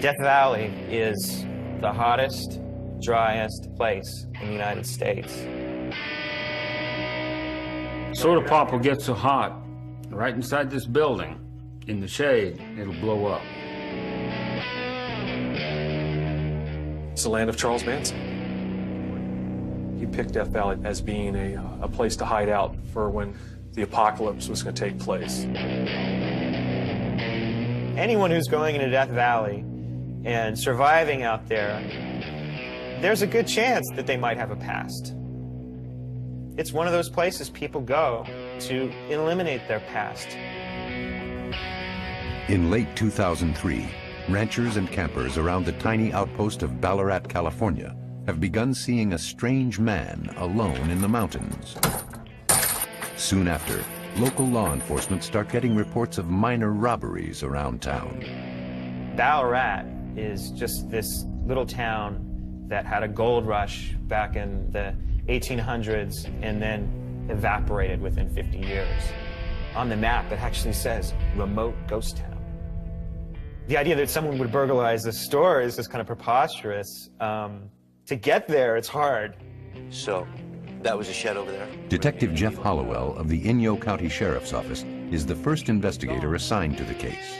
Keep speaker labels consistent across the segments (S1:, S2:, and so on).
S1: Death Valley is the hottest, driest place in the United States.
S2: Soda pop will get so hot, right inside this building, in the shade, it'll blow up.
S3: It's the land of Charles Manson. He picked Death Valley as being a place to hide out for when the apocalypse was going to take place.
S1: Anyone who's going into Death Valley and surviving out there, there's a good chance that they might have a past. It's one of those places people go to eliminate their past.
S4: In late 2003, ranchers and campers around the tiny outpost of Ballarat, California, have begun seeing a strange man alone in the mountains. Soon after, local law enforcement start getting reports of minor robberies around town.
S1: Ballarat is just this little town that had a gold rush back in the 1800s and then evaporated within 50 years. On the map, it actually says remote ghost town. The idea that someone would burglarize the store is just kind of preposterous. To get there, it's hard.
S5: So, that was a shed over there?
S4: Detective Jeff Hollowell of the Inyo County Sheriff's Office is the first investigator assigned to the case.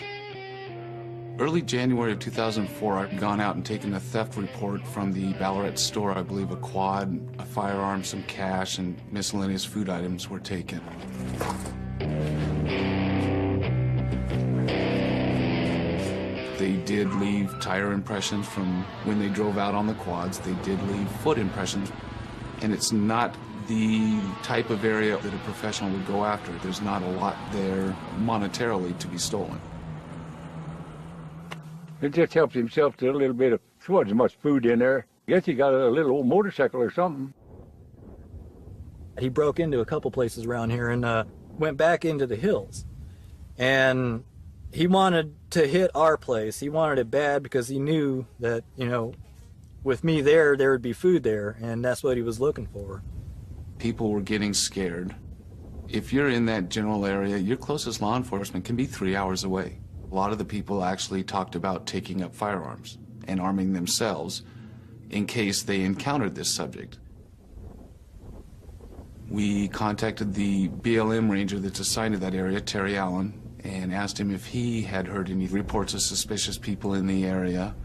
S6: Early January of 2004, I'd gone out and taken a theft report from the Ballarat store. I believe a quad, a firearm, some cash, and miscellaneous food items were taken. They did leave tire impressions from when they drove out on the quads. They did leave foot impressions. And it's not the type of area that a professional would go after. There's not a lot there monetarily to be stolen.
S2: It just helps himself to a little bit of, there wasn't much food in there. I guess he got a little old motorcycle or something.
S7: He broke into a couple places around here and went back into the hills. And he wanted to hit our place. He wanted it bad because he knew that, you know, with me there would be food there, and that's what he was looking for.
S6: People were getting scared. If you're in that general area, your closest law enforcement can be 3 hours away. A lot of the people actually talked about taking up firearms and arming themselves in case they encountered this subject. We contacted the BLM ranger that's assigned to that area, Terry Allen, and asked him if he had heard any reports of suspicious people in the area.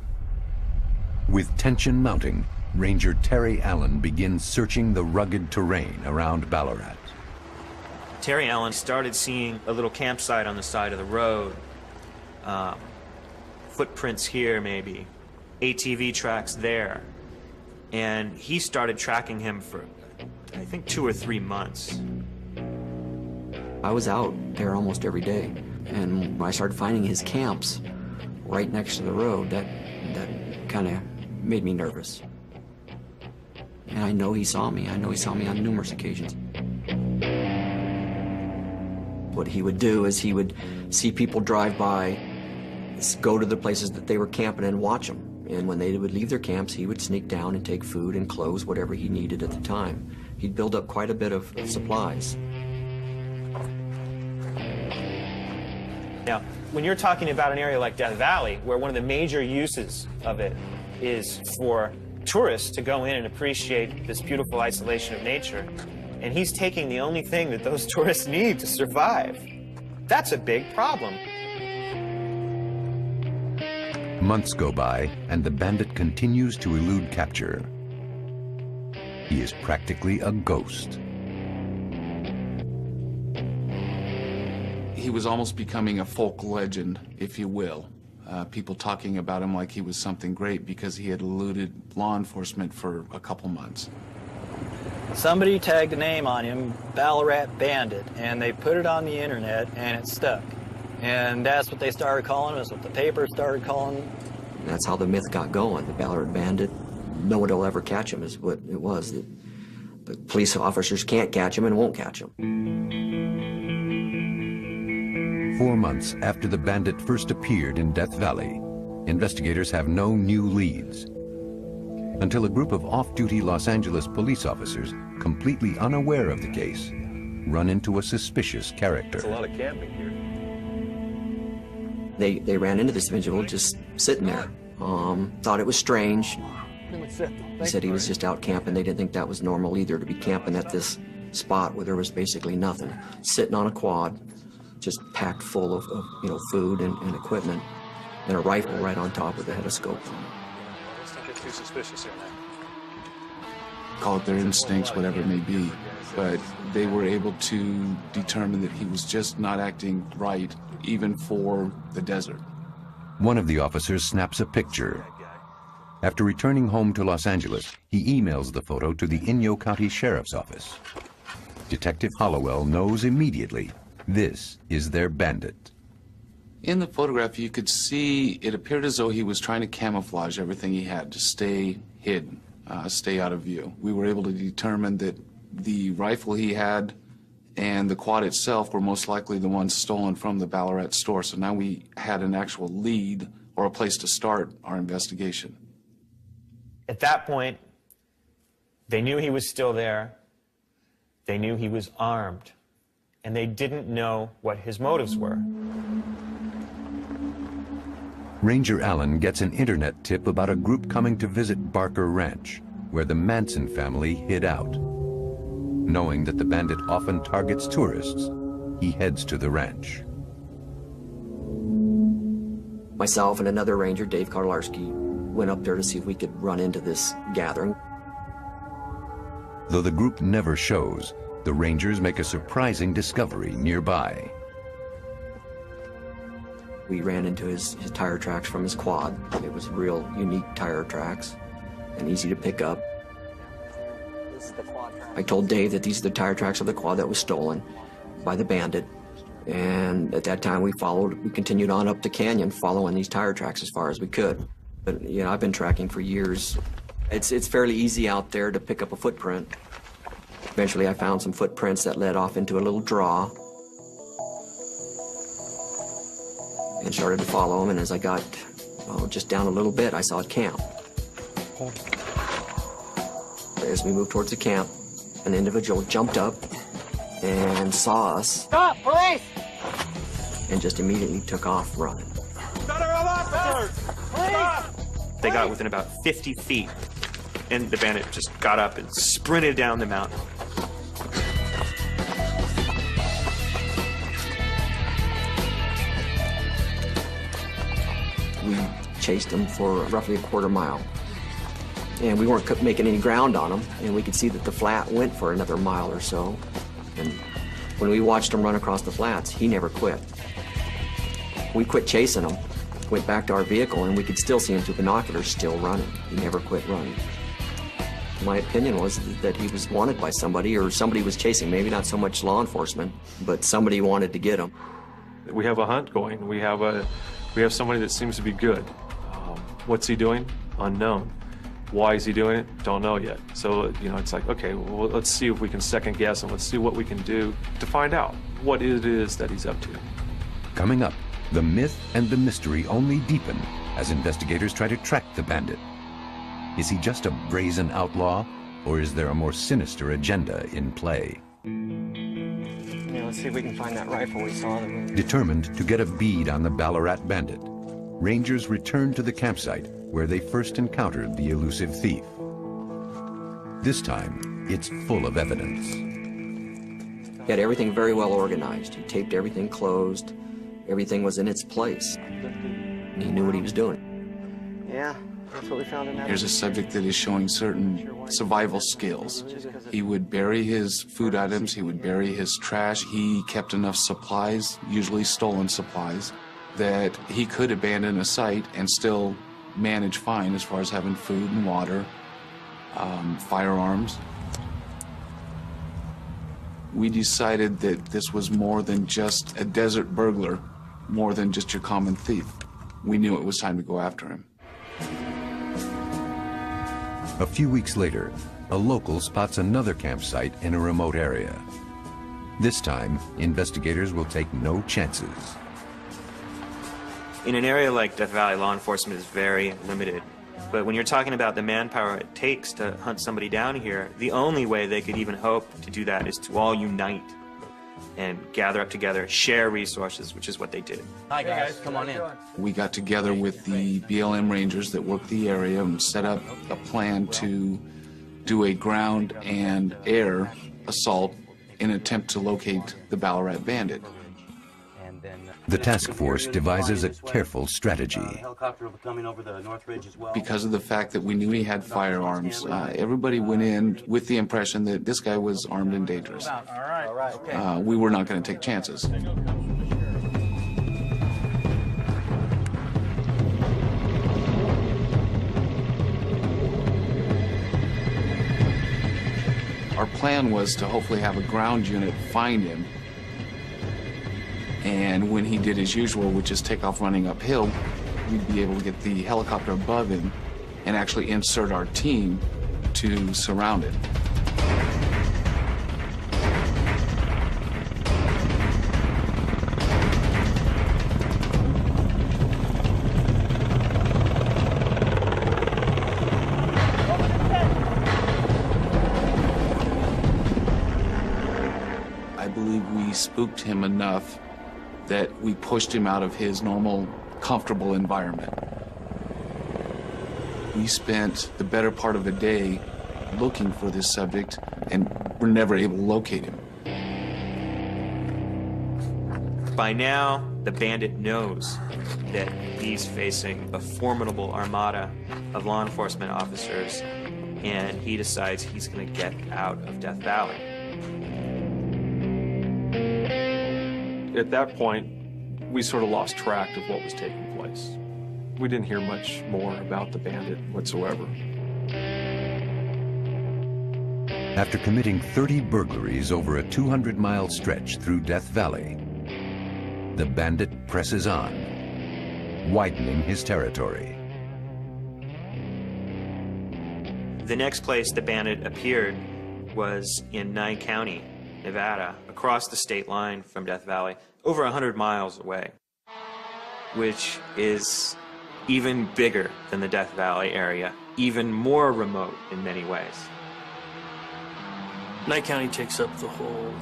S4: With tension mounting, Ranger Terry Allen begins searching the rugged terrain around Ballarat.
S1: Terry Allen started seeing a little campsite on the side of the road. Footprints here, maybe. ATV tracks there. And he started tracking him for, I think, 2 or 3 months.
S8: I was out there almost every day. And when I started finding his camps right next to the road, that kind of made me nervous. And I know he saw me. I know he saw me on numerous occasions. What he would do is he would see people drive by, go to the places that they were camping and watch them. And when they would leave their camps, he would sneak down and take food and clothes, whatever he needed at the time. He'd build up quite a bit of supplies.
S1: Now, when you're talking about an area like Death Valley, where one of the major uses of it is for tourists to go in and appreciate this beautiful isolation of nature, and he's taking the only thing that those tourists need to survive, that's a big problem.
S4: Months go by, and the bandit continues to elude capture. He is practically a ghost.
S6: He was almost becoming a folk legend, if you will. People talking about him like he was something great because he had eluded law enforcement for a couple months.
S7: Somebody tagged a name on him, Ballarat Bandit, and they put it on the internet and it stuck. And that's what they started calling him, that's what the paper started calling him.
S8: That's how the myth got going. The Ballarat Bandit, no one will ever catch him is what it was. The police officers can't catch him and won't catch him.
S4: 4 months after the bandit first appeared in Death Valley, investigators have no new leads. Until a group of off-duty Los Angeles police officers, completely unaware of the case, run into a suspicious character.
S3: There's a lot of camping here.
S8: They ran into this individual just sitting there thought it was strange. He said he was just out camping. They didn't think that was normal either, to be camping at this spot where there was basically nothing. Sitting on a quad, just packed full of food and equipment, and a rifle right on top with a head of scope.
S3: Let's not get too suspicious here, man.
S6: Call it their instincts, whatever it may be, but they were able to determine that he was just not acting right, even for the desert.
S4: One of the officers snaps a picture. After returning home to Los Angeles, he emails the photo to the Inyo County Sheriff's Office. Detective Hollowell knows immediately this is their bandit.
S6: In the photograph, you could see it appeared as though he was trying to camouflage everything he had to stay hidden, stay out of view. We were able to determine that the rifle he had and the quad itself were most likely the ones stolen from the Ballarat store. So now we had an actual lead or a place to start our investigation.
S1: At that point, they knew he was still there. They knew he was armed. And they didn't know what his motives were.
S4: Ranger Allen gets an internet tip about a group coming to visit Barker Ranch, where the Manson family hid out. Knowing that the bandit often targets tourists, he heads to the ranch.
S8: Myself and another ranger, Dave Karlarski, went up there to see if we could run into this gathering.
S4: Though the group never shows, the Rangers make a surprising discovery nearby.
S8: We ran into his tire tracks from his quad. It was real unique tire tracks and easy to pick up. I told Dave that these are the tire tracks of the quad that was stolen by the bandit. And at that time we continued on up the canyon following these tire tracks as far as we could. But I've been tracking for years. It's fairly easy out there to pick up a footprint. Eventually I found some footprints that led off into a little draw and started to follow them, and as I got just down a little bit, I saw a camp. As we moved towards the camp, an individual jumped up and saw us.
S9: Stop, police!
S8: And just immediately took off running.
S1: They got within about 50 feet, and the bandit just got up and sprinted down the mountain.
S8: We chased him for roughly a quarter mile, and we weren't making any ground on him, and we could see that the flat went for another mile or so. And when we watched him run across the flats, he never quit. We quit chasing him, went back to our vehicle, and we could still see him through binoculars still running. He never quit running. My opinion was that he was wanted by somebody, or somebody was chasing, maybe not so much law enforcement, but somebody wanted to get him.
S3: We have a hunt going. We have somebody that seems to be good. What's he doing? Unknown. Why is he doing it? Don't know yet. So, it's like, okay, well, let's see if we can second guess and let's see what we can do to find out what it is that he's up to.
S4: Coming up, the myth and the mystery only deepen as investigators try to track the bandit. Is he just a brazen outlaw, or is there a more sinister agenda in play?
S9: Yeah, let's see if we can find that rifle we saw.
S4: Determined to get a bead on the Ballarat bandit, Rangers return to the campsite where they first encountered the elusive thief. This time, it's full of evidence.
S8: He had everything very well organized. He taped everything closed. Everything was in its place. And he knew what he was doing.
S9: Yeah, that's what we found in that.
S6: Here's a subject that is showing certain survival skills. He would bury his food items, he would bury his trash. He kept enough supplies, usually stolen supplies, that he could abandon a site and still manage fine as far as having food and water, firearms. We decided that this was more than just a desert burglar, more than just your common thief. We knew it was time to go after him.
S4: A few weeks later, a local spots another campsite in a remote area. This time, investigators will take no chances.
S1: In an area like Death Valley, law enforcement is very limited. But when you're talking about the manpower it takes to hunt somebody down here, the only way they could even hope to do that is to all unite. and gather up together, share resources, which is what they did.
S5: Hi guys, come on in.
S6: We got together with the BLM Rangers that worked the area and set up a plan to do a ground and air assault in an attempt to locate the Ballarat bandit.
S4: The task force devises a careful strategy.
S5: Helicopter will be coming over the North Ridge as well.
S6: Because of the fact that we knew he had firearms, everybody went in with the impression that this guy was armed and dangerous. We were not going to take chances. Our plan was to hopefully have a ground unit find him, and when he did his usual, which is take off running uphill, we'd be able to get the helicopter above him and actually insert our team to surround it. I believe we spooked him enough that we pushed him out of his normal, comfortable environment. We spent the better part of a day looking for this subject and were never able to locate him.
S1: By now, the bandit knows that he's facing a formidable armada of law enforcement officers, and he decides he's going to get out of Death Valley.
S3: At that point, we sort of lost track of what was taking place. We didn't hear much more about the bandit whatsoever.
S4: After committing 30 burglaries over a 200-mile stretch through Death Valley, the bandit presses on, widening his territory.
S1: The next place the bandit appeared was in Nye County, Nevada, across the state line from Death Valley, over 100 miles away, which is even bigger than the Death Valley area, even more remote in many ways.
S10: Nye County takes up the whole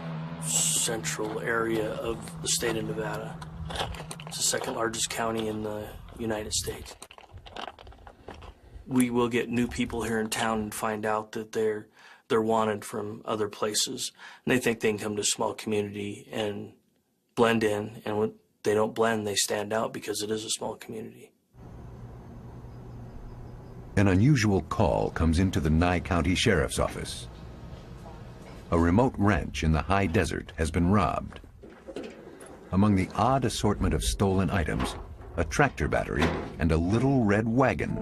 S10: central area of the state of Nevada. It's the second largest county in the United States. We will get new people here in town and find out that they're wanted from other places, and they think they can come to a small community and blend in, and when they don't blend, they stand out because it is a small community.
S4: An unusual call comes into the Nye County Sheriff's Office. A remote ranch in the high desert has been robbed. Among the odd assortment of stolen items, a tractor battery and a little red wagon.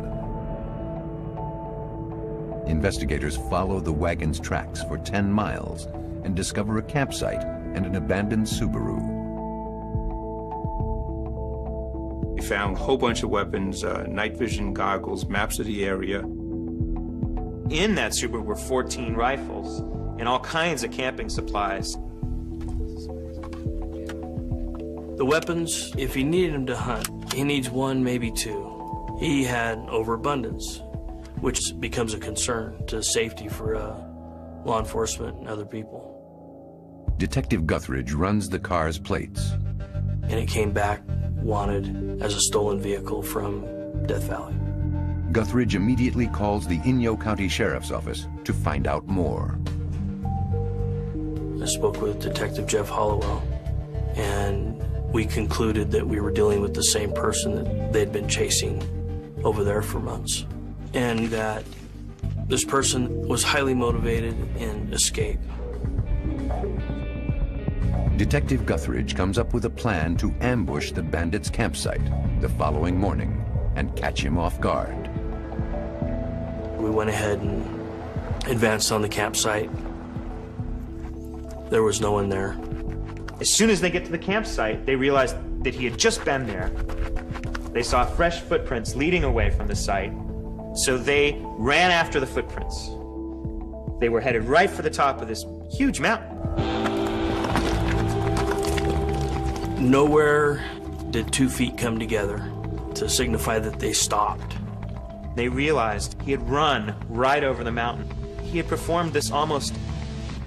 S4: Investigators follow the wagon's tracks for 10 miles and discover a campsite and an abandoned Subaru.
S11: We found a whole bunch of weapons, night vision goggles, maps of the area.
S1: In that Subaru were 14 rifles and all kinds of camping supplies.
S10: The weapons, if he needed them to hunt, he needs one, maybe two. He had overabundance, which becomes a concern to safety for law enforcement and other people.
S4: Detective Guthridge runs the car's plates.
S10: And it came back wanted as a stolen vehicle from Death Valley.
S4: Guthridge immediately calls the Inyo County Sheriff's Office to find out more.
S10: I spoke with Detective Jeff Hollowell, and we concluded that we were dealing with the same person that they'd been chasing over there for months, and that this person was highly motivated in escape.
S4: Detective Guthridge comes up with a plan to ambush the bandit's campsite the following morning and catch him off guard.
S10: We went ahead and advanced on the campsite. There was no one there.
S1: As soon as they get to the campsite, they realized that he had just been there. They saw fresh footprints leading away from the site, so they ran after the footprints. They were headed right for the top of this huge mountain.
S10: Nowhere did 2 feet come together to signify that they stopped.
S1: They realized he had run right over the mountain. He had performed this almost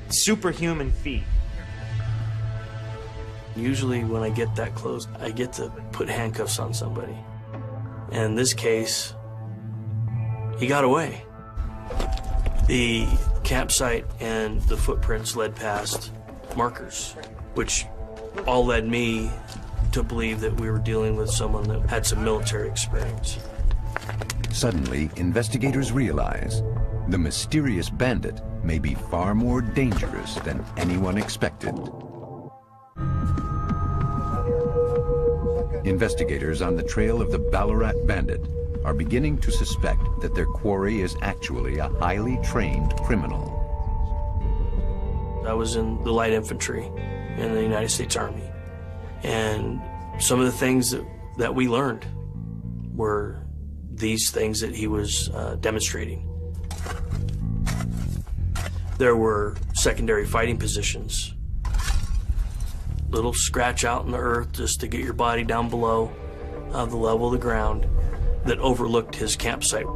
S1: superhuman feat.
S10: Usually when I get that close, I get to put handcuffs on somebody. And in this case, he got away. The campsite and the footprints led past markers, which all led me to believe that we were dealing with someone that had some military experience.
S4: Suddenly, investigators realize the mysterious bandit may be far more dangerous than anyone expected. Investigators on the trail of the Ballarat bandit are beginning to suspect that their quarry is actually a highly trained criminal.
S10: I was in the light infantry in the United States Army, and some of the things that we learned were these things that he was demonstrating. There were secondary fighting positions, little scratch out in the earth just to get your body down below the level of the ground that overlooked his campsite.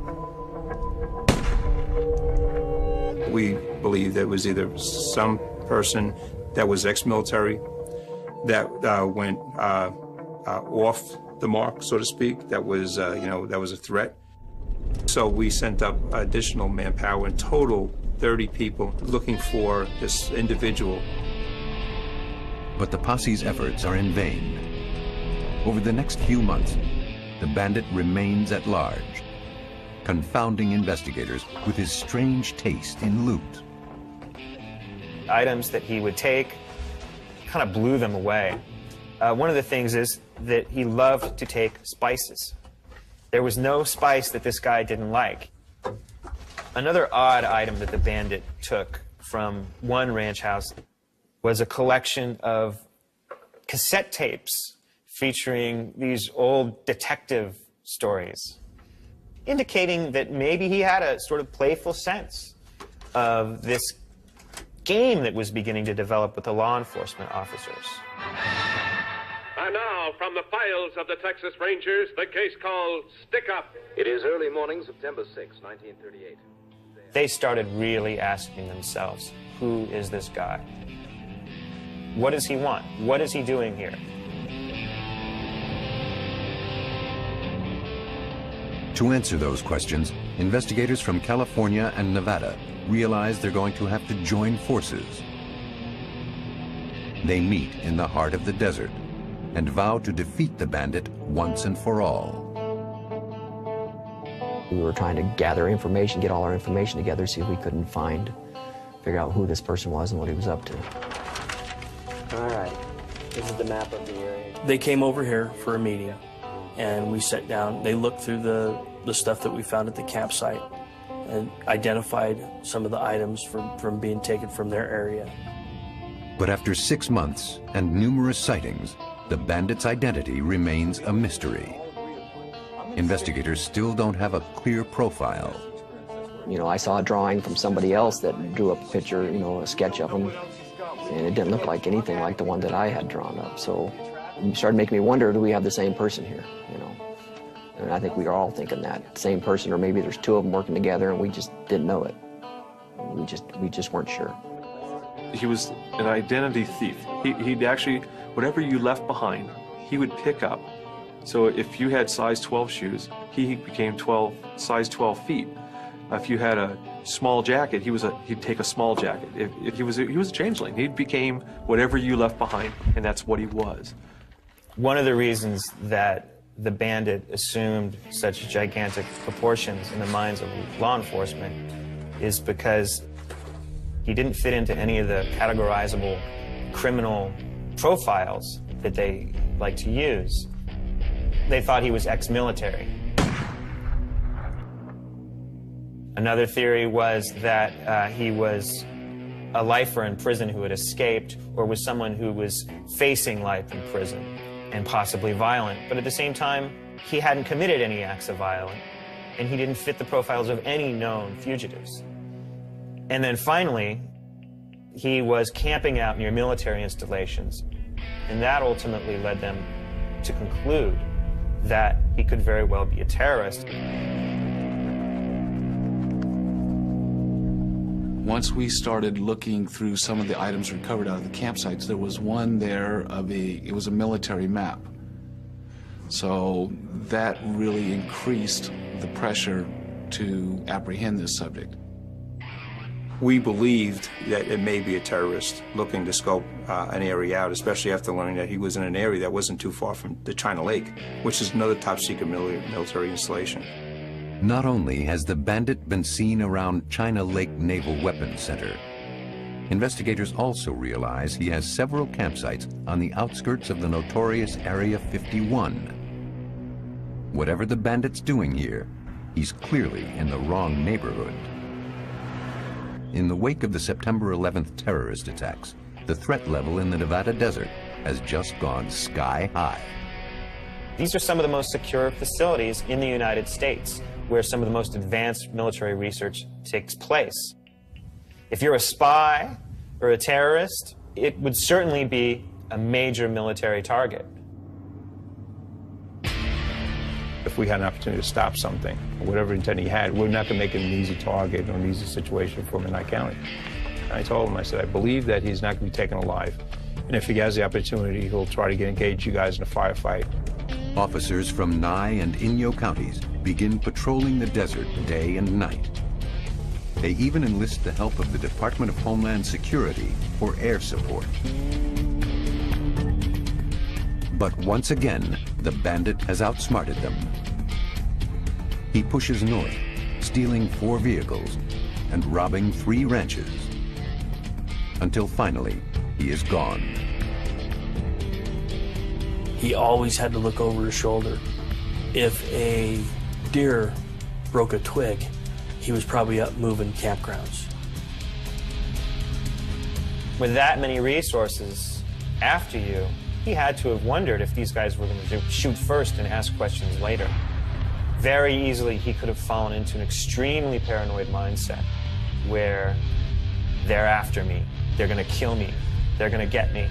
S11: We believe there was either some person that was ex-military that went off the mark, so to speak, that was, that was a threat. So we sent up additional manpower, in total 30 people, looking for this individual.
S4: But the posse's efforts are in vain. Over the next few months, the bandit remains at large, confounding investigators with his strange taste in loot.
S1: Items that he would take kind of blew them away. One of the things is that he loved to take spices. There was no spice that this guy didn't like. Another odd item that the bandit took from one ranch house was a collection of cassette tapes featuring these old detective stories, indicating that maybe he had a sort of playful sense of this game that was beginning to develop with the law enforcement officers.
S12: And now, from the files of the Texas Rangers, the case called Stick Up. It is early morning, September 6, 1938.
S1: They started really asking themselves, who is this guy? What does he want? What is he doing here?
S4: To answer those questions, investigators from California and Nevada realize they're going to have to join forces. They meet in the heart of the desert and vow to defeat the bandit once and for all.
S8: We were trying to gather information, get all our information together, see if we couldn't figure out who this person was and what he was up to.
S9: All right, this is the map of the area.
S10: They came over here for a meeting, and we sat down. They looked through the stuff that we found at the campsite and identified some of the items from being taken from their area.
S4: But after 6 months and numerous sightings, the bandit's identity remains a mystery. Investigators still don't have a clear profile.
S8: You know, I saw a drawing from somebody else that drew up a picture, a sketch of him, and it didn't look like anything like the one that I had drawn up. So it started making me wonder, do we have the same person here, And I think we are all thinking that same person, or maybe there's two of them working together and we just didn't know it. We just weren't sure.
S3: He was an identity thief. He'd actually, whatever you left behind, he would pick up. So if you had size 12 shoes, he became size 12 feet. If you had a small jacket, he'd take a small jacket. If he was a changeling, he became whatever you left behind, and that's what he was.
S1: One of the reasons that the bandit assumed such gigantic proportions in the minds of law enforcement is because he didn't fit into any of the categorizable criminal profiles that they like to use. They thought he was ex-military. Another theory was that he was a lifer in prison who had escaped, or was someone who was facing life in prison and possibly violent. But at the same time, he hadn't committed any acts of violence, and he didn't fit the profiles of any known fugitives. And then finally, he was camping out near military installations, and that ultimately led them to conclude that he could very well be a terrorist.
S6: Once we started looking through some of the items recovered out of the campsites, there was one there it was a military map. So that really increased the pressure to apprehend this subject.
S11: We believed that it may be a terrorist looking to scope an area out, especially after learning that he was in an area that wasn't too far from the China Lake, which is another top-secret military installation.
S4: Not only has the bandit been seen around China Lake Naval Weapons Center, investigators also realize he has several campsites on the outskirts of the notorious Area 51. Whatever the bandit's doing here, he's clearly in the wrong neighborhood. In the wake of the September 11th terrorist attacks, the threat level in the Nevada desert has just gone sky high.
S1: These are some of the most secure facilities in the United States, where some of the most advanced military research takes place. If you're a spy or a terrorist, it would certainly be a major military target.
S11: If we had an opportunity to stop something, whatever intent he had, we're not going to make it an easy target or an easy situation for him in our county. I told him, I said, I believe that he's not going to be taken alive. And if he has the opportunity, he'll try to engage you guys in a firefight.
S4: Officers from Nye and Inyo counties begin patrolling the desert day and night. They even enlist the help of the Department of Homeland Security for air support. But once again, the bandit has outsmarted them. He pushes north, stealing 4 vehicles and robbing 3 ranches, until finally he is gone.
S10: He always had to look over his shoulder. If a deer broke a twig, he was probably up moving campgrounds.
S1: With that many resources after you, he had to have wondered if these guys were going to shoot first and ask questions later. Very easily, he could have fallen into an extremely paranoid mindset where they're after me, they're going to kill me, they're going to get me.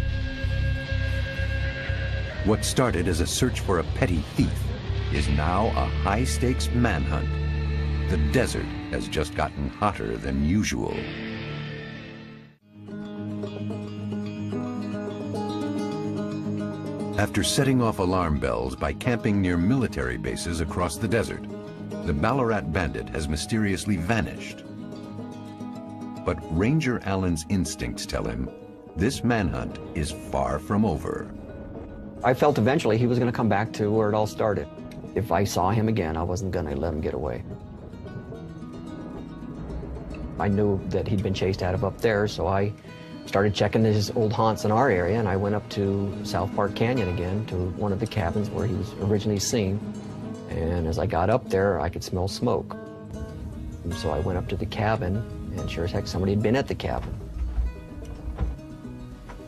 S4: What started as a search for a petty thief is now a high-stakes manhunt. The desert has just gotten hotter than usual. After setting off alarm bells by camping near military bases across the desert, the Ballarat bandit has mysteriously vanished. But Ranger Allen's instincts tell him this manhunt is far from over.
S8: I felt eventually he was going to come back to where it all started. If I saw him again, I wasn't going to let him get away. I knew that he'd been chased out of up there, so I started checking his old haunts in our area, and I went up to South Park Canyon again, to one of the cabins where he was originally seen. And as I got up there, I could smell smoke. And so I went up to the cabin, and sure as heck, somebody had been at the cabin.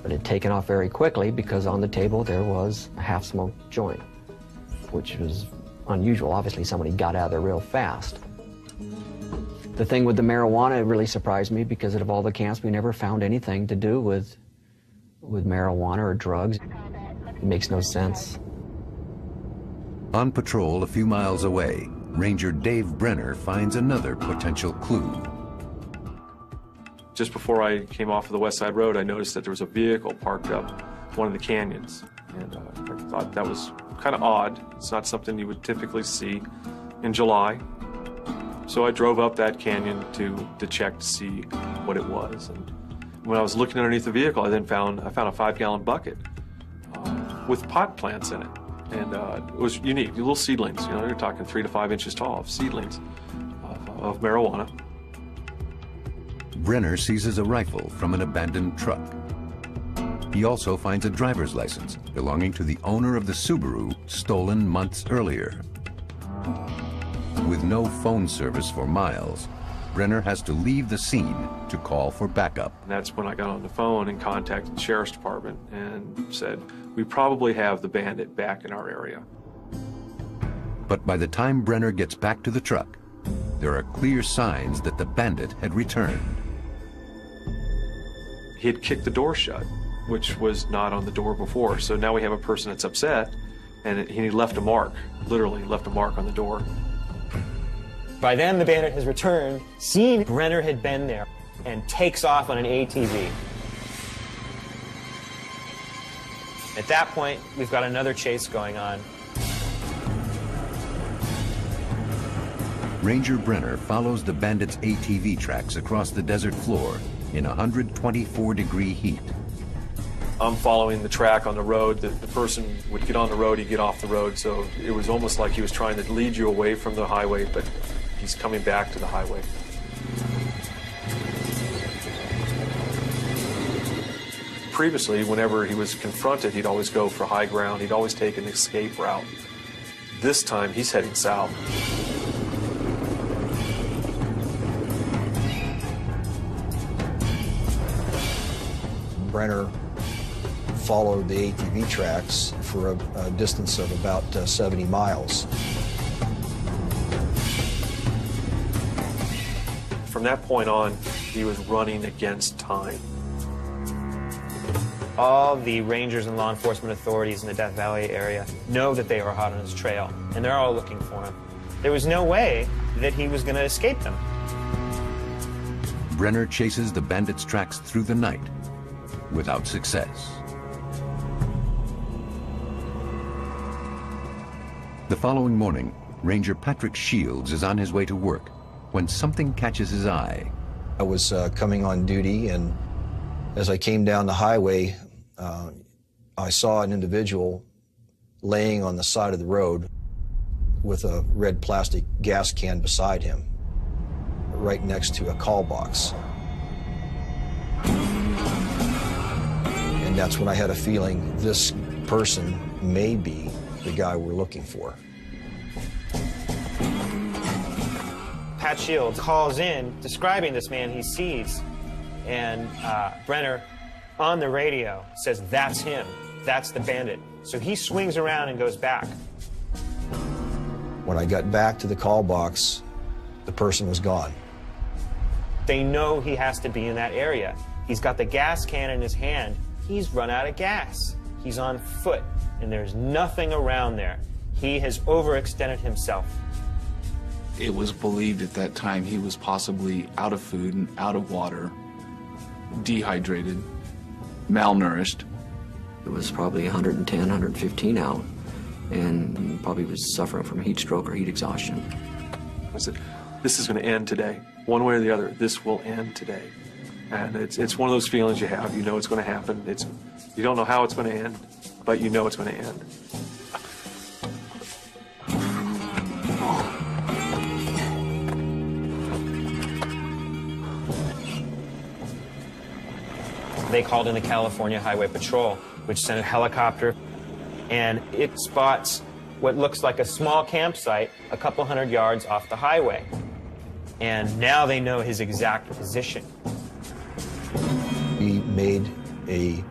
S8: But it had taken off very quickly because on the table there was a half-smoked joint, which was unusual. Obviously, somebody got out of there real fast. The thing with the marijuana really surprised me because out of all the camps, we never found anything to do with marijuana or drugs. It makes no sense.
S4: On patrol a few miles away, Ranger Dave Brenner finds another potential clue.
S3: Just before I came off of the West Side Road, I noticed that there was a vehicle parked up one of the canyons. And I thought that was kind of odd. It's not something you would typically see in July. So I drove up that canyon to check to see what it was. And when I was looking underneath the vehicle, I found a 5-gallon bucket with pot plants in it. And it was unique, little seedlings. You know, you're talking 3 to 5 inches tall of seedlings of marijuana.
S4: Brenner seizes a rifle from an abandoned truck. He also finds a driver's license belonging to the owner of the Subaru stolen months earlier. With no phone service for miles, Brenner has to leave the scene to call for backup.
S3: And that's when I got on the phone and contacted the Sheriff's Department and said, we probably have the bandit back in our area.
S4: But by the time Brenner gets back to the truck, there are clear signs that the bandit had returned.
S3: He had kicked the door shut, which was not on the door before. So now we have a person that's upset, and he left a mark, literally left a mark on the door.
S1: By then, the bandit has returned, seen Brenner had been there. and takes off on an ATV. At that point, we've got another chase going on.
S4: Ranger Brenner follows the bandits' ATV tracks across the desert floor in 124-degree heat.
S3: I'm following the track on the road. The person would get on the road, he'd get off the road. So it was almost like he was trying to lead you away from the highway, but he's coming back to the highway. Previously, whenever he was confronted, he'd always go for high ground. He'd always take an escape route. This time, he's heading south.
S13: Brenner followed the ATV tracks for a distance of about 70 miles.
S3: From that point on, he was running against time.
S1: All the rangers and law enforcement authorities in the Death Valley area know that they are hot on his trail, and they're all looking for him. There was no way that he was going to escape them.
S4: Brenner chases the bandits' tracks through the night without success. The following morning, Ranger Patrick Shields is on his way to work when something catches his eye.
S13: I was coming on duty, and as I came down the highway, I saw an individual laying on the side of the road with a red plastic gas can beside him, right next to a call box. And that's when I had a feeling this person may be the guy we're looking for.
S1: Pat Shields calls in describing this man he sees, and Brenner on the radio says, "That's him, that's the bandit." So he swings around and goes back.
S13: When I got back to the call box, the person was gone.
S1: They know he has to be in that area. He's got the gas can in his hand. He's run out of gas. He's on foot, and there's nothing around there. He has overextended himself.
S6: It was believed at that time he was possibly out of food and out of water, dehydrated, malnourished.
S8: It was probably 110, 115 out, and probably was suffering from heat stroke or heat exhaustion.
S3: I said, this is going to end today. One way or the other, this will end today. And it's one of those feelings you have. You know it's going to happen. You don't know how it's going to end, but you know it's going to end.
S1: They called in the California Highway Patrol, which sent a helicopter, and it spots what looks like a small campsite a couple hundred yards off the highway. And now they know his exact position.
S13: We made an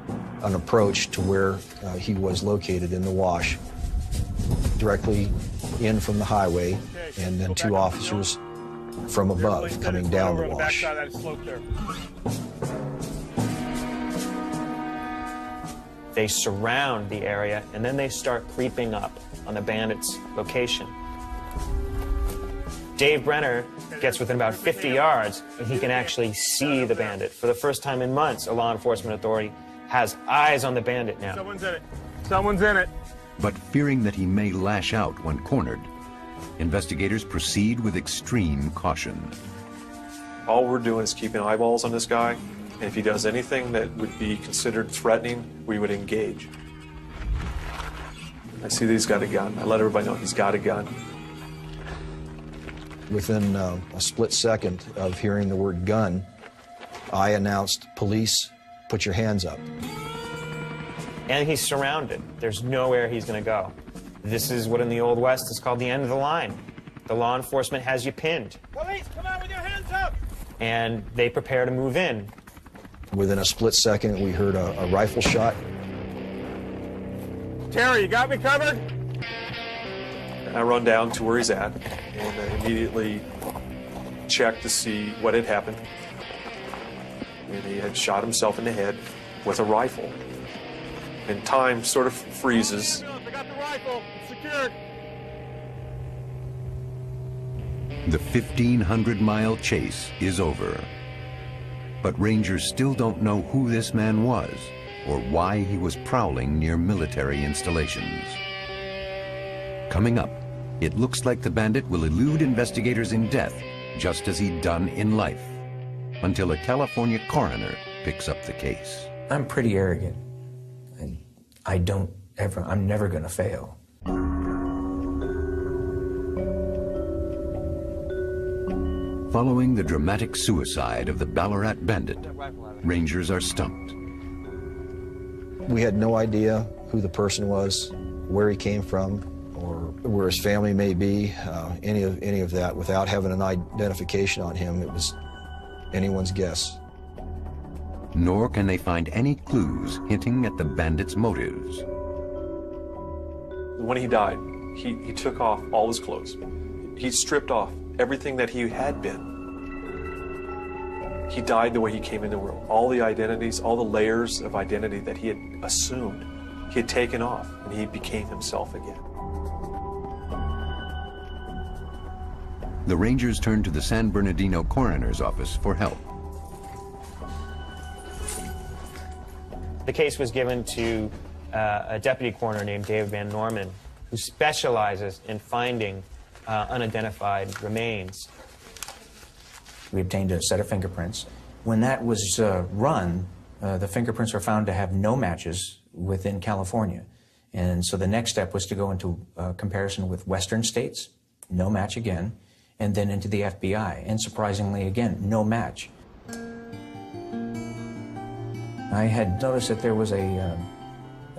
S13: approach to where he was located in the wash, directly in from the highway, and then two officers from above coming down the wash.
S1: They surround the area, and then they start creeping up on the bandits' location. Dave Brenner gets within about 50 yards, and he can actually see the bandit. For the first time in months, a law enforcement authority has eyes on the bandit now.
S14: Someone's in it. Someone's in it.
S4: But fearing that he may lash out when cornered, investigators proceed with extreme caution.
S3: All we're doing is keeping eyeballs on this guy, and if he does anything that would be considered threatening, we would engage. I see that he's got a gun. I let everybody know he's got a gun.
S13: Within a split second of hearing the word gun, I announced, "Police, put your hands up."
S1: And he's surrounded. There's nowhere he's going to go. This is what in the Old West is called the end of the line. The law enforcement has you pinned.
S14: Police, come out with your hands up!
S1: And they prepare to move in.
S13: Within a split second, we heard a rifle shot.
S14: Terry, you got me covered?
S3: I run down to where he's at and I immediately check to see what had happened. And he had shot himself in the head with a rifle. And time sort of freezes.
S14: I got the rifle. It's secured.
S4: The 1,500-mile chase is over. But rangers still don't know who this man was or why he was prowling near military installations. Coming up, it looks like the bandit will elude investigators in death just as he'd done in life, until a California coroner picks up the case.
S15: I'm pretty arrogant, and I'm never going to fail.
S4: Following the dramatic suicide of the Ballarat bandit, rangers are stumped.
S13: We had no idea who the person was, where he came from, or where his family may be, any of that. Without having an identification on him, it was anyone's guess.
S4: Nor can they find any clues hinting at the bandit's motives.
S3: When he died, he took off all his clothes. He stripped off everything that he had been. He died the way he came into the world. All the identities, all the layers of identity that he had assumed, he had taken off, and he became himself again.
S4: The rangers turn to the San Bernardino coroner's office for help.
S1: The case was given to a deputy coroner named David Van Norman, who specializes in finding unidentified remains.
S15: We obtained a set of fingerprints. When that was run, the fingerprints were found to have no matches within California. And so the next step was to go into comparison with Western states, no match again, and then into the FBI. And surprisingly, again, no match. I had noticed that there was a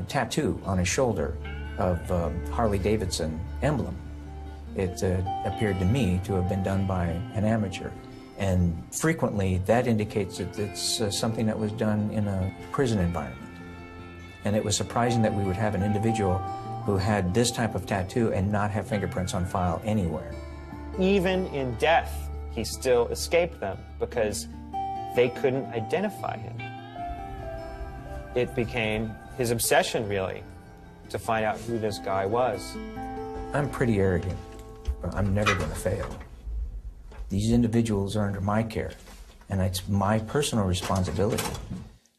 S15: tattoo on his shoulder of Harley-Davidson emblem. It appeared to me to have been done by an amateur. And frequently, that indicates that it's something that was done in a prison environment. And it was surprising that we would have an individual who had this type of tattoo and not have fingerprints on file anywhere.
S1: Even in death, he still escaped them because they couldn't identify him. It became his obsession, really, to find out who this guy was.
S15: I'm pretty arrogant, but I'm never going to fail. These individuals are under my care, and it's my personal responsibility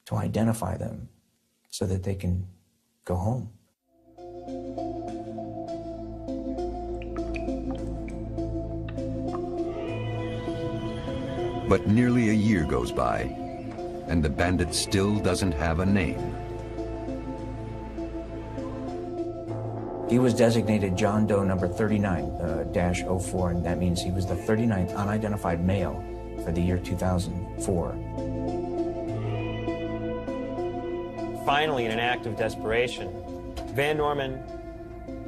S15: to identify them so that they can go home.
S4: But nearly a year goes by, and the bandit still doesn't have a name.
S15: He was designated John Doe number 39-04, and that means he was the 39th unidentified male for the year 2004.
S1: Finally, in an act of desperation, Van Norman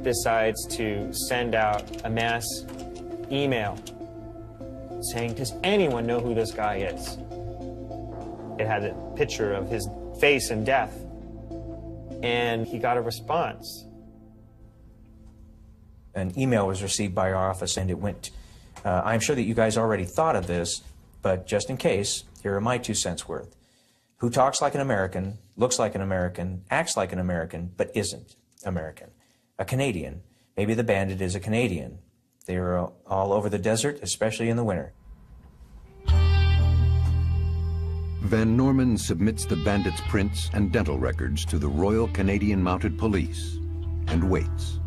S1: decides to send out a mass email saying, does anyone know who this guy is? It had a picture of his face in death, and he got a response.
S15: An email was received by our office, and it went, I'm sure that you guys already thought of this, but just in case, here are my 2 cents worth. Who talks like an American, looks like an American, acts like an American, but isn't American? A Canadian. Maybe the bandit is a Canadian. They are all over the desert, especially in the winter.
S4: Van Norman submits the bandit's prints and dental records to the Royal Canadian Mounted Police and waits.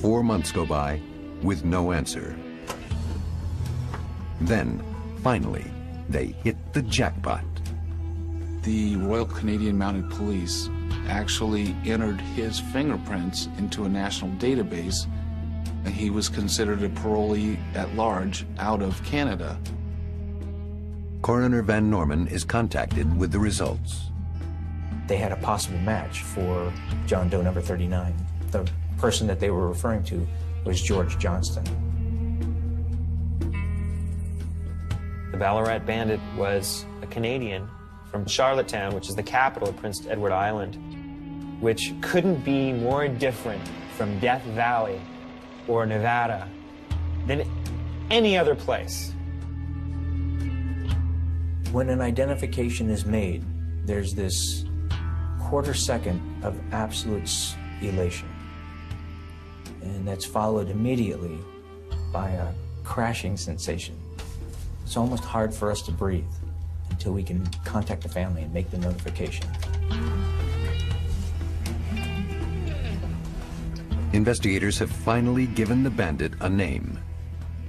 S4: 4 months go by with no answer. Then, finally, they hit the jackpot.
S6: The Royal Canadian Mounted Police actually entered his fingerprints into a national database, and he was considered a parolee at large out of Canada.
S4: Coroner Van Norman is contacted with the results.
S15: They had a possible match for John Doe number 39. The person that they were referring to was George Johnston.
S1: The Ballarat bandit was a Canadian from Charlottetown, which is the capital of Prince Edward Island, which couldn't be more different from Death Valley or Nevada than any other place.
S15: When an identification is made, there's this quarter second of absolute elation. And that's followed immediately by a crashing sensation. It's almost hard for us to breathe until we can contact the family and make the notification.
S4: Investigators have finally given the bandit a name.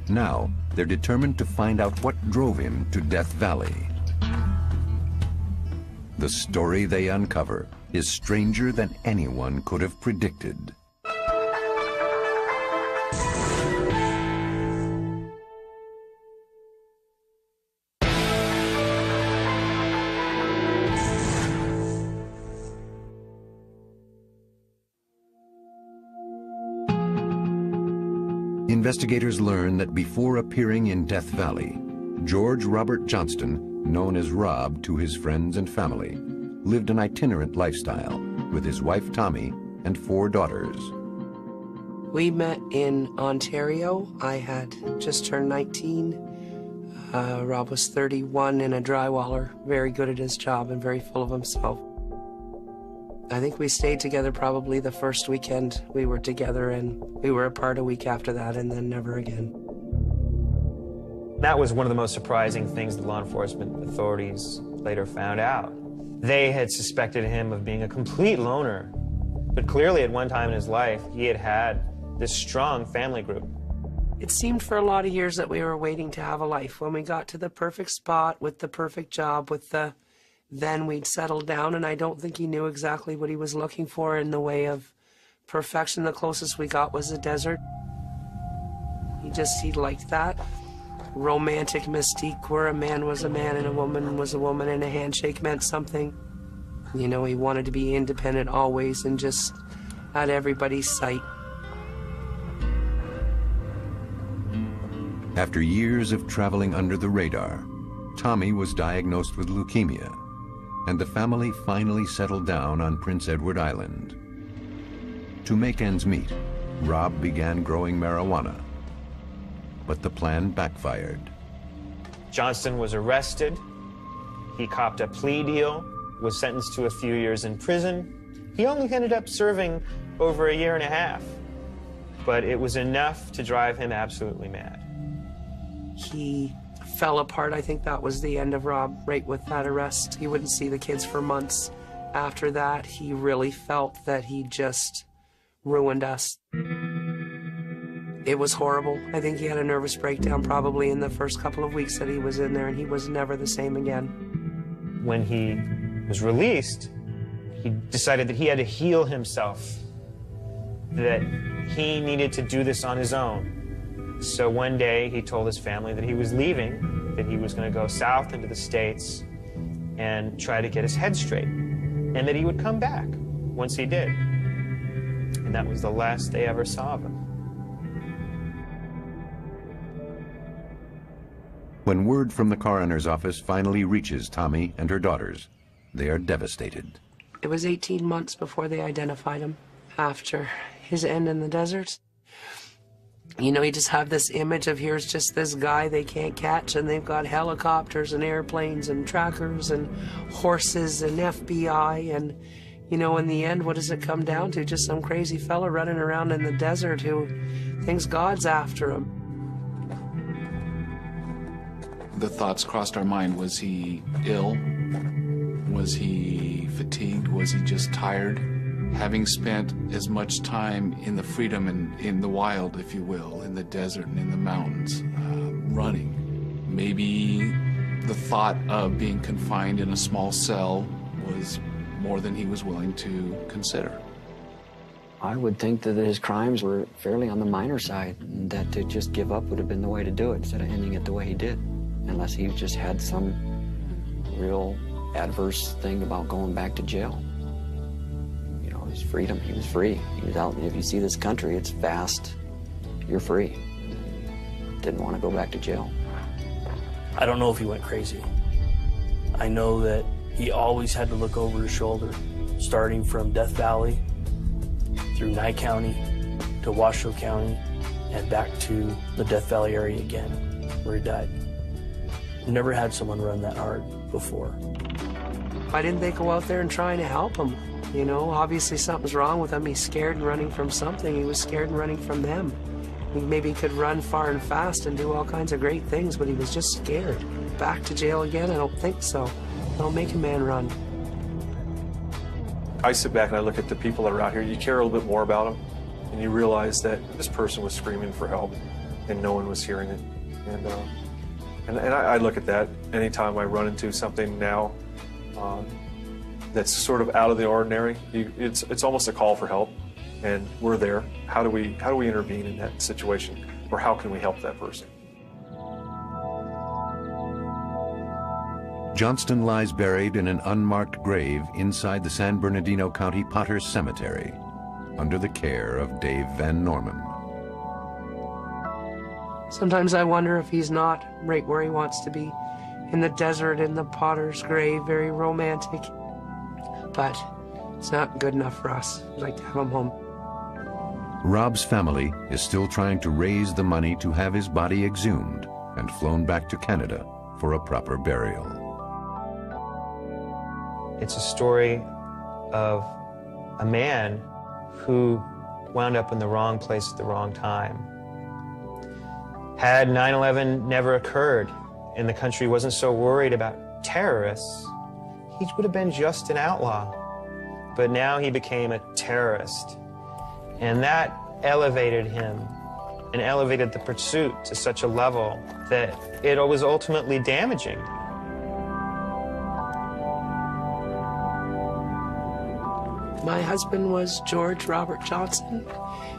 S4: Now, they're determined to find out what drove him to Death Valley. The story they uncover is stranger than anyone could have predicted. Investigators learn that before appearing in Death Valley, George Robert Johnston, known as Rob to his friends and family, lived an itinerant lifestyle with his wife Tommy and 4 daughters.
S16: We met in Ontario. I had just turned 19. Rob was 31 and a drywaller, very good at his job and very full of himself. I think we stayed together probably the first weekend we were together, and we were apart a week after that, and then never again.
S1: That was one of the most surprising things the law enforcement authorities later found out. They had suspected him of being a complete loner, but clearly at one time in his life, he had had this strong family group.
S16: It seemed for a lot of years that we were waiting to have a life. When we got to the perfect spot with the perfect job, then we'd settled down, and I don't think he knew exactly what he was looking for in the way of perfection. The closest we got was the desert. He liked that romantic mystique where a man was a man and a woman was a woman and a handshake meant something. You know, he wanted to be independent always and just at everybody's sight.
S4: After years of traveling under the radar, Tommy was diagnosed with leukemia, and the family finally settled down on Prince Edward Island. To make ends meet, Rob began growing marijuana, but the plan backfired.
S1: Johnston was arrested. He copped a plea deal, was sentenced to a few years in prison. He only ended up serving over 1.5 years, but it was enough to drive him absolutely mad.
S16: He fell apart. I think that was the end of Rob, right with that arrest. He wouldn't see the kids for months. After that, he really felt that he just ruined us. It was horrible. I think he had a nervous breakdown probably in the first couple of weeks that he was in there, and he was never the same again.
S1: When he was released, he decided that he had to heal himself, that he needed to do this on his own. So one day he told his family that he was leaving, that he was going to go south into the States and try to get his head straight, and that he would come back once he did. And that was the last they ever saw of him.
S4: When word from the coroner's office finally reaches Tommy and her daughters, they are devastated.
S16: It was 18 months before they identified him after his end in the desert. You know, you just have this image of here's just this guy they can't catch, and they've got helicopters and airplanes and trackers and horses and FBI, and, you know, in the end, what does it come down to? Just some crazy fella running around in the desert who thinks God's after him.
S6: The thoughts crossed our mind. Was he ill? Was he fatigued? Was he just tired? Having spent as much time in the freedom and in the wild, if you will, in the desert and in the mountains, running, maybe the thought of being confined in a small cell was more than he was willing to consider.
S8: I would think that his crimes were fairly on the minor side, and that to just give up would have been the way to do it instead of ending it the way he did, unless he just had some real adverse thing about going back to jail. You know, his freedom, he was free. He was out. If you see this country, it's vast. You're free. Didn't want to go back to jail.
S10: I don't know if he went crazy. I know that he always had to look over his shoulder, starting from Death Valley, through Nye County, to Washoe County, and back to the Death Valley area again, where he died. Never had someone run that hard before.
S16: Why didn't they go out there and try to help him? You know, obviously something's wrong with him. He's scared and running from something. He was scared and running from them. He maybe could run far and fast and do all kinds of great things, but he was just scared. Back to jail again? I don't think so. Don't make a man run.
S3: I sit back and I look at the people that are out here. You care a little bit more about them, and you realize that this person was screaming for help, and no one was hearing it. And I look at that anytime I run into something now that's sort of out of the ordinary. It's almost a call for help, and we're there. How do we intervene in that situation, or how can we help that person?
S4: Johnston lies buried in an unmarked grave inside the San Bernardino County Potters Cemetery, under the care of Dave Van Norman.
S16: Sometimes I wonder if he's not right where he wants to be, in the desert, in the potter's grave, very romantic. But it's not good enough for us. We'd like to have him home.
S4: Rob's family is still trying to raise the money to have his body exhumed and flown back to Canada for a proper burial.
S1: It's a story of a man who wound up in the wrong place at the wrong time. Had 9/11 never occurred and the country wasn't so worried about terrorists, he would have been just an outlaw. But now he became a terrorist. And that elevated him and elevated the pursuit to such a level that it was ultimately damaging.
S16: My husband was George Robert Johnston.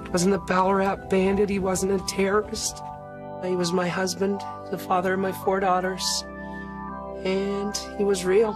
S16: He wasn't a Ballarat bandit. He wasn't a terrorist. He was my husband, the father of my 4 daughters, and he was real.